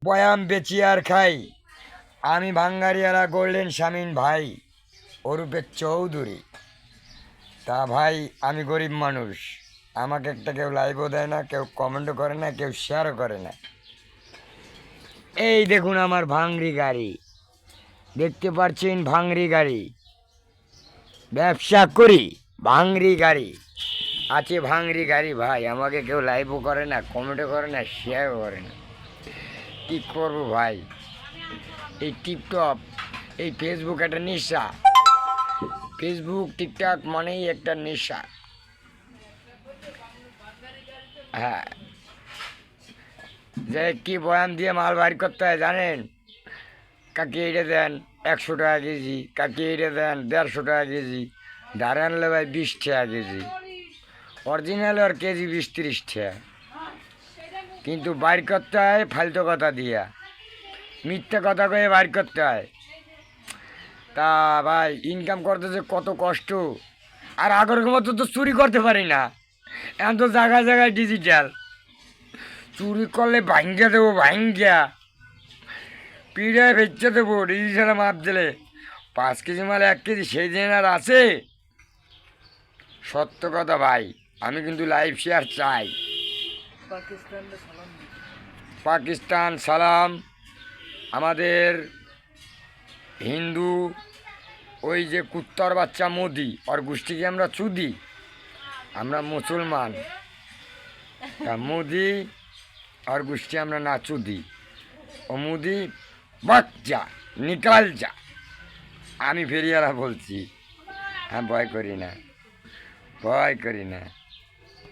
বয়াম বেচি আর খাই। আমি ভাঙ্গারিয়ালা গোল্ডেন শামিন ভাই, ওরূপে চৌধুরী। তা ভাই, আমি গরিব মানুষ, আমাকে একটা কেউ লাইভও দেয় না, কেউ কমেন্টও করে না, কেউ শেয়ারও করে না। এই দেখুন আমার ভাঙড়ি গাড়ি, দেখতে পাচ্ছেন ভাঙড়ি গাড়ি, ব্যবসা করি ভাঙড়ি গাড়ি আছে, ভাঙড়ি গাড়ি ভাই। আমাকে কেউ লাইভও করে না, কমেন্টও করে না, শেয়ারও করে না। কী করবো ভাই, এই টিকটক, এই ফেসবুক একটা নেশা। ফেসবুক টিকটক মানেই একটা নেশা। হ্যাঁ, যে কি বয়ান দিয়ে মাল বাড়ি করতে হয় জানেন? কাকি এটা দেন 100 টাকা কেজি, কাকি এটা দেন 150 টাকা কেজি, ধারে আনলে ভাই 20 টাকা কেজি, অরিজিনাল আর কেজি 20-30 টাকা। কিন্তু বাইর করতে হয় ফালতু কথা দিয়া, মিথ্যা কথা কয়ে বাইর করতে হয়। তা ভাই, ইনকাম করতে যে কত কষ্ট। আর আগের মতো তো চুরি করতে পারি না, এখন তো জায়গায় জায়গায় ডিজিটাল। চুরি করলে ভাঙ্গা দেবো, ভাঙ্গা পিড়ায় বেচে দেবো ডিজিটালে মাপ দিলে। 5 কেজি মাল 1 কেজি সেই দিন আর আছে? সত্য কথা ভাই, আমি কিন্তু লাইভ শেয়ার চাই। পাকিস্তান সালাম। আমাদের হিন্দু, ওই যে কুত্তার বাচ্চা মোদি, ওর গোষ্ঠীকে আমরা চুদি, আমরা মুসলমান। তা মোদি और গোষ্ঠী আমরা না চুদি। ও মুদি বাক যা, নিকাল যা। আমি ফেরিয়ালা বলছি, হ্যাঁ, ভয় করি না, ভয় করি না।